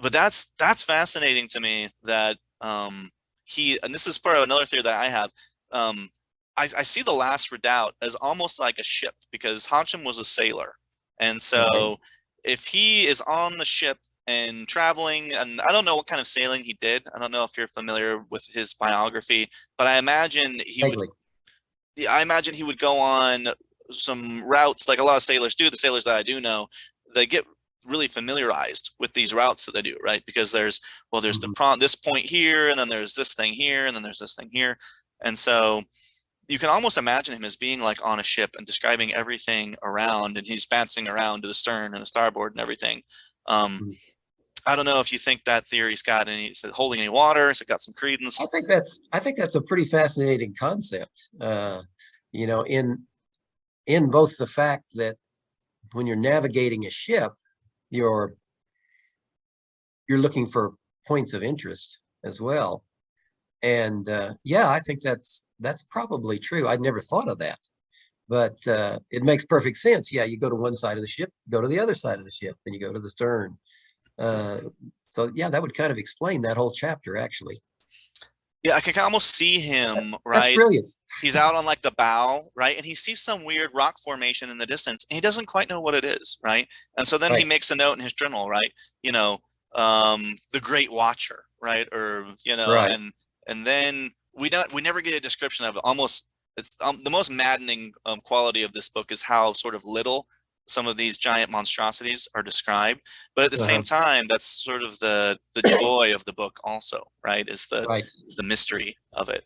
but that's fascinating to me that and this is part of another theory that I have. Um, I see the last redoubt as almost like a ship because Hodgson was a sailor, and Right. so if he is on the ship and traveling, and I don't know what kind of sailing he did. I don't know if you're familiar with his biography, but Vaguely. I imagine he would go on some routes like a lot of sailors do. The sailors that I do know, they get really familiarized with these routes that they do, right? Because there's Mhm. this point here, and then there's this thing here, and then there's this thing here, and so you can almost imagine him as being like on a ship and describing everything around, and he's bouncing around to the stern and the starboard and everything. Um, Mhm. I don't know if you think that theory's got any, is it holding any water? Has it got some credence? I think that's a pretty fascinating concept. You know, in both the fact that when you're navigating a ship, you're you're looking for points of interest as well. And yeah, I think that's probably true. I'd never thought of that, but it makes perfect sense. Yeah, you go to one side of the ship, go to the other side of the ship, then you go to the stern. Uh, so yeah, that would kind of explain that whole chapter, actually. Yeah, I can almost see him, That's right? brilliant. He's out on like the bow, right? And he sees some weird rock formation in the distance, and he doesn't quite know what it is, right? And so then he Right, makes a note in his journal, right? You know, the Great Watcher, right? Or right. and then we never get a description of it. Almost, it's the most maddening quality of this book is how sort of little some of these giant monstrosities are described. But at the same Uh-huh. time, that's sort of the joy of the book, also, right? Right. Is the mystery of it.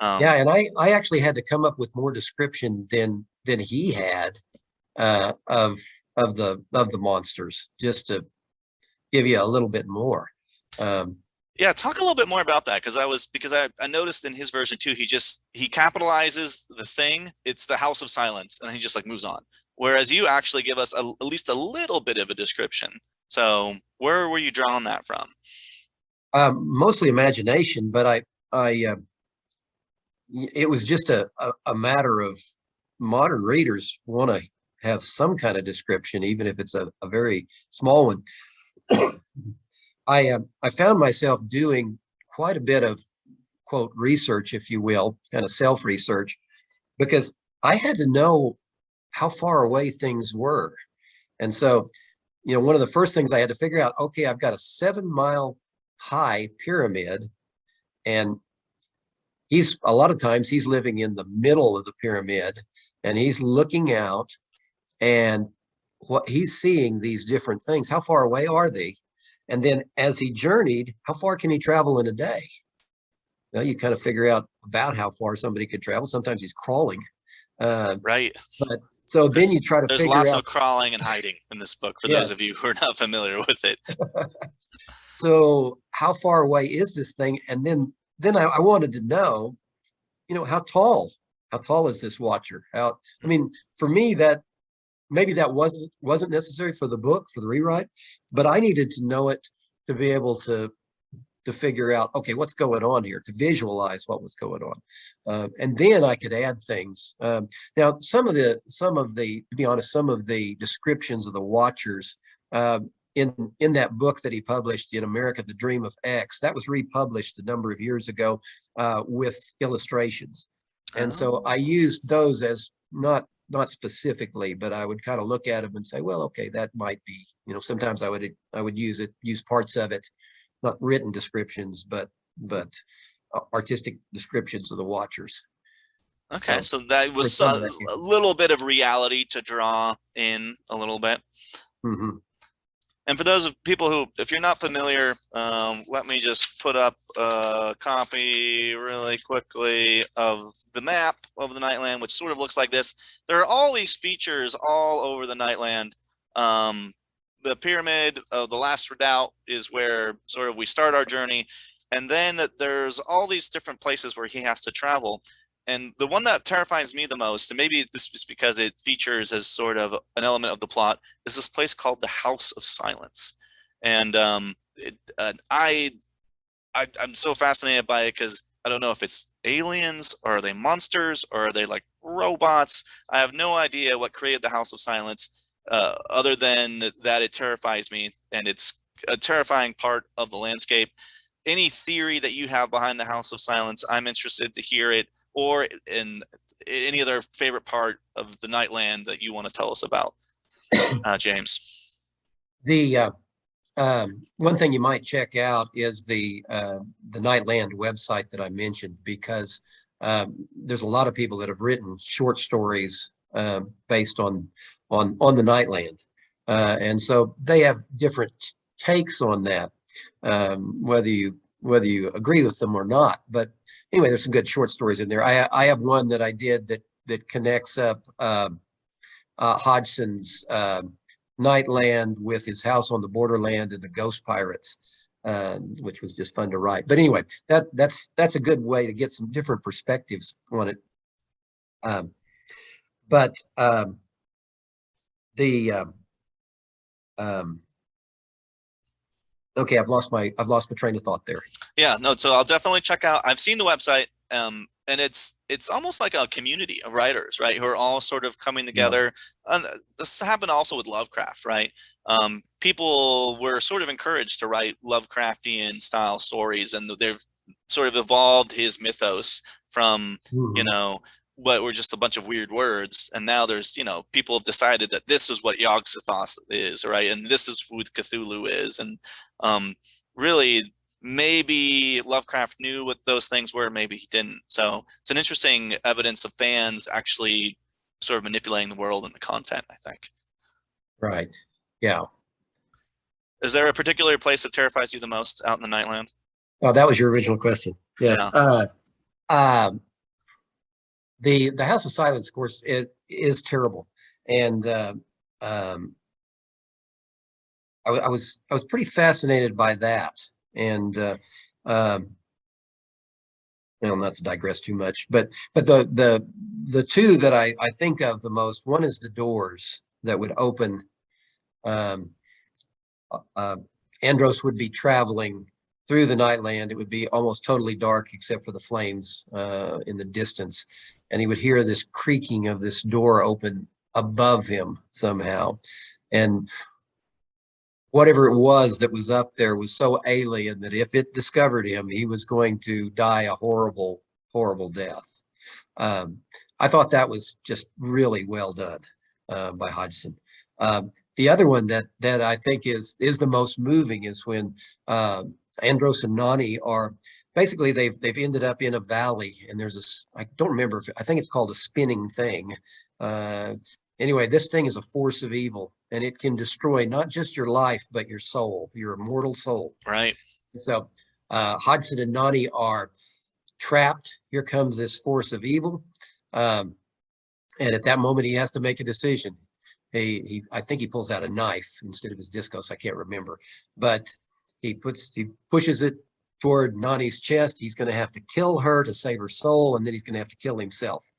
Yeah, Um, and I actually had to come up with more description than he had of of the monsters, just to give you a little bit more. Um, Yeah, talk a little bit more about that because I noticed in his version too, he capitalizes the thing. It's the House of Silence, and he just like moves on. Whereas you actually give us at least a little bit of a description. So where were you drawing that from? Mostly imagination, but I it was just a matter of modern readers want to have some kind of description, even if it's a very small one. I found myself doing quite a bit of quote research, if you will, kind of self research, because I had to know how far away things were. And so, you know, one of the first things I had to figure out, okay, I've got a 7 mile high pyramid, and he's a lot of times he's living in the middle of the pyramid and he's looking out, and what he's seeing these different things. How far away are they? And then as he journeyed, how far can he travel in a day? Well, you kind of figure out about how far somebody could travel. Sometimes he's crawling. Uh, Right. but so then you try to There's figure lots out, of crawling and hiding in this book for those of yes. you who are not familiar with it. So how far away is this thing? And then I wanted to know, you know, how tall is this watcher? How, I mean, for me, that maybe that wasn't necessary for the book, for the rewrite, but I needed to know it to be able to figure out, okay, what's going on here, to visualize what was going on, and then I could add things. Now, to be honest, some of the descriptions of the watchers uh, in that book that he published in America, The Dream of X, that was republished a number of years ago with illustrations, and so I Oh, used those as not specifically, but I would kind of look at them and say, well, okay, that might be, you know, sometimes I would use parts of it, not written descriptions, but artistic descriptions of the watchers. okay. So So that where was some of that came a little bit of reality to draw in a little bit. from. Hmm. And for those of people who, if you're not familiar, let me just put up a copy really quickly of the map of the Nightland, which sort of looks like this. There are all these features all over the Nightland. The pyramid of the last redoubt is where sort of we start our journey. And then there's all these different places where he has to travel. And the one that terrifies me the most, and maybe this is because it features as sort of an element of the plot, is this place called the House of Silence. And I'm so fascinated by it because I don't know if it's aliens or are they monsters or are they like robots. I have no idea what created the House of Silence, other than that it terrifies me and it's a terrifying part of the landscape. Any theory that you have behind the House of Silence, I'm interested to hear it, or in any other favorite part of the Nightland that you want to tell us about, James. The one thing you might check out is the Nightland website that I mentioned, because there's a lot of people that have written short stories based on the Nightland, and so they have different takes on that, whether you agree with them or not. But anyway, there's some good short stories in there. I have one that I did that connects up Hodgson's Nightland with his house on the borderland and the ghost pirates, which was just fun to write. But anyway, that's a good way to get some different perspectives on it. But okay, I've lost my train of thought there. Yeah, no, so I'll definitely check out. I've seen the website, and it's almost like a community of writers, right, who are all sort of coming together. And this happened also with Lovecraft, right? People were sort of encouraged to write Lovecraftian style stories, and they've sort of evolved his mythos from, you know, what were just a bunch of weird words, and now there's, you know, people have decided that this is what Yog-Sothoth is, right, and this is what Cthulhu is, and really, maybe Lovecraft knew what those things were, maybe he didn't. So it's an interesting evidence of fans actually sort of manipulating the world and the content, I think. Right. Yeah. Is there a particular place that terrifies you the most out in the Nightland? Oh, that was your original question. Yes. Yeah. The House of Silence, of course, it is terrible, and I was pretty fascinated by that, and not to digress too much, but the two that I think of the most, one is the doors that would open. Andros would be traveling through the Nightland. It would be almost totally dark except for the flames in the distance, and he would hear this creaking of this door open above him somehow, and whatever it was that was up there was so alien that if it discovered him, he was going to die a horrible, horrible death. I thought that was just really well done by Hodgson. The other one that I think is the most moving is when Andros and Nani are basically they've ended up in a valley, and there's this, I don't remember, I think it's called a spinning thing. Anyway, this thing is a force of evil, and it can destroy not just your life, but your soul, your immortal soul. Right. So Hodgson and Nani are trapped. Here comes this force of evil. And at that moment, he has to make a decision. I think he pulls out a knife instead of his discos. I can't remember, but he pushes it toward Nani's chest. He's going to have to kill her to save her soul, and then he's going to have to kill himself.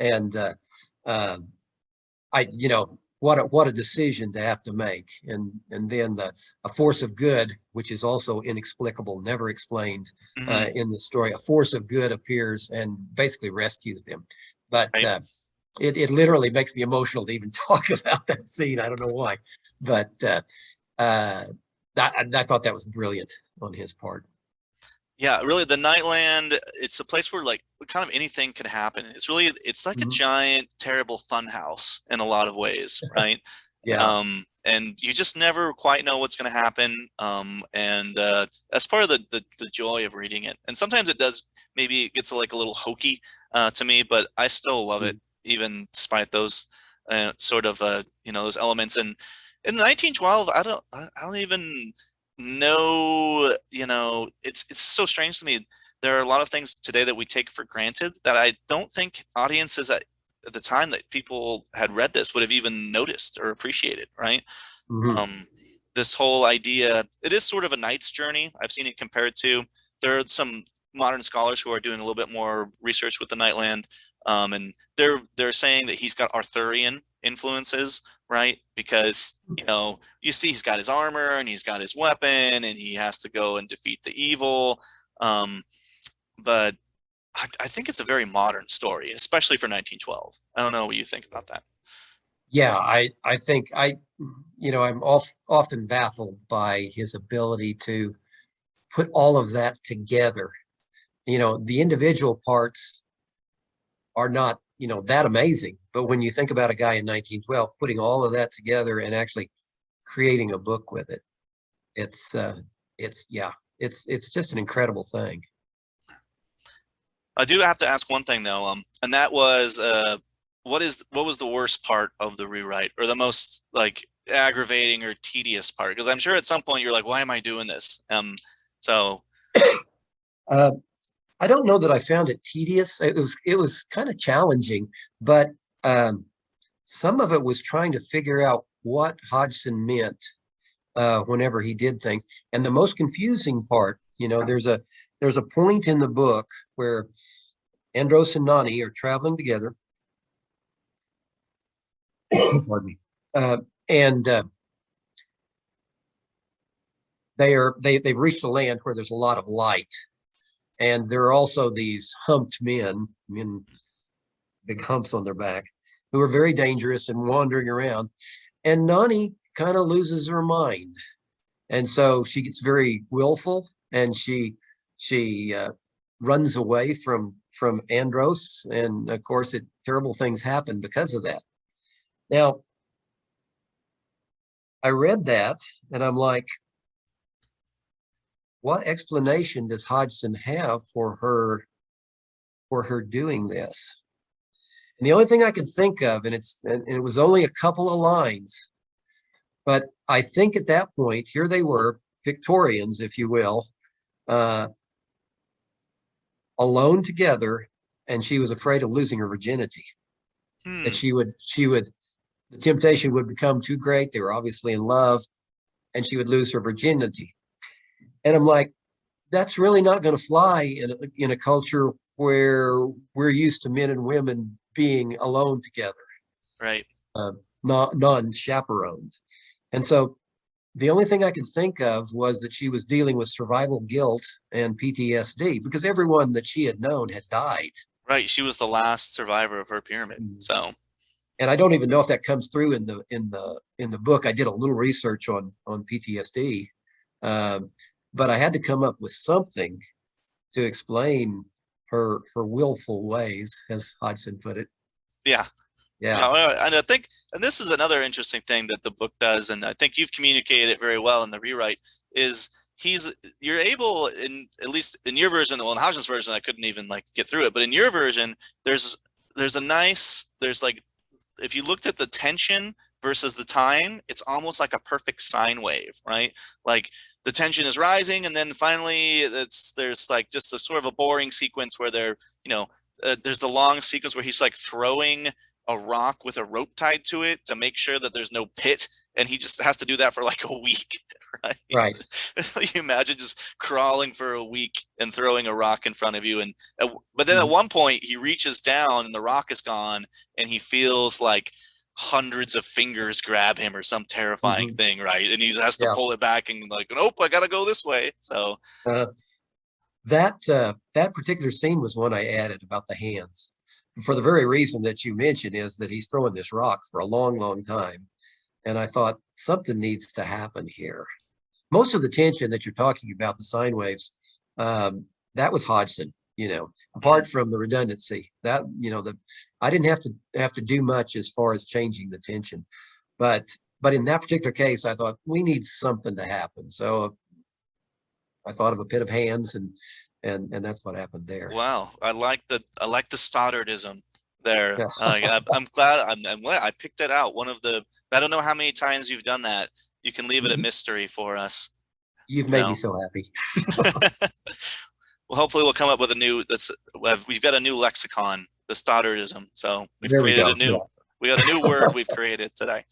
And what a decision to have to make. And then a force of good, which is also inexplicable, never explained in the story. A force of good appears and basically rescues them. But right. It literally makes me emotional to even talk about that scene. I don't know why, but I thought that was brilliant on his part. Yeah, really, the Nightland, it's a place where like kind of anything could happen. It's like a giant, terrible fun house in a lot of ways, right? Yeah. And you just never quite know what's going to happen. And that's part of the joy of reading it. And sometimes it does, maybe it gets like a little hokey to me, but I still love it, even despite those sort of those elements. And in 1912, I don't even know, it's so strange to me. There are a lot of things today that we take for granted that I don't think audiences at the time that people had read this would have even noticed or appreciated, right? This whole idea, it is sort of a knight's journey. I've seen it compared to, there are some modern scholars who are doing a little bit more research with the Nightland, and they're saying that he's got Arthurian influences, right? Because you see he's got his armor and he's got his weapon and he has to go and defeat the evil, but I think it's a very modern story, especially for 1912. I don't know what you think about that. Yeah, I think I'm often baffled by his ability to put all of that together. The individual parts are not, that amazing. But when you think about a guy in 1912 putting all of that together and actually creating a book with it, it's just an incredible thing. I do have to ask one thing though, and that was what was the worst part of the rewrite, or the most like aggravating or tedious part? Because I'm sure at some point you're like, why am I doing this? So Uh, I don't know that I found it tedious. It was kind of challenging, but some of it was trying to figure out what Hodgson meant whenever he did things. And the most confusing part, there's a point in the book where Andros and Nani are traveling together. Pardon me. And they've reached a land where there's a lot of light. And there are also these humped men, big humps on their back, who are very dangerous and wandering around. And Nani kind of loses her mind. And so she gets very willful, and she runs away from Andros. And of course, terrible things happen because of that. Now, I read that and I'm like, what explanation does Hodgson have for her doing this? And the only thing I could think of, and it was only a couple of lines, but I think at that point, here they were, Victorians, if you will, alone together, and she was afraid of losing her virginity. That the temptation would become too great. They were obviously in love, and she would lose her virginity. And I'm like, that's really not going to fly in a culture where we're used to men and women being alone together, right, non-chaperoned. And so the only thing I could think of was that she was dealing with survival guilt and PTSD, because everyone that she had known had died. Right, she was the last survivor of her pyramid. So, and I don't even know if that comes through in the book. I did a little research on PTSD, but I had to come up with something to explain her willful ways, as Hodgson put it. Yeah. Yeah. And I think, and this is another interesting thing that the book does, and I think you've communicated it very well in the rewrite, is you're able, in at least in your version, well, in Hodgson's version, I couldn't even like get through it, but in your version, there's like, if you looked at the tension versus the time, it's almost like a perfect sine wave, right? Like the tension is rising, and then finally there's like just a sort of a boring sequence where there's the long sequence where he's like throwing a rock with a rope tied to it to make sure that there's no pit, and he just has to do that for like a week, right? Right. You imagine just crawling for a week and throwing a rock in front of you, but then at one point he reaches down and the rock is gone, and he feels like hundreds of fingers grab him or some terrifying thing, right? And he has to pull it back and like, nope, I gotta go this way. So that particular scene was one I added about the hands, for the very reason that you mentioned, is that he's throwing this rock for a long, long time. And I thought something needs to happen here. Most of the tension that you're talking about, the sine waves, that was Hodgson, apart from the redundancy that, I didn't have to do much as far as changing the tension. But in that particular case, I thought we need something to happen. So I thought of a pit of hands, and that's what happened there. Wow, I like the Stoddardism there. I'm glad I picked it out. I don't know how many times you've done that. You can leave it a mystery for us. You've made me so happy. Well, hopefully we'll come up with we've got a new lexicon, the Stoddardism. So we got a new word we've created today.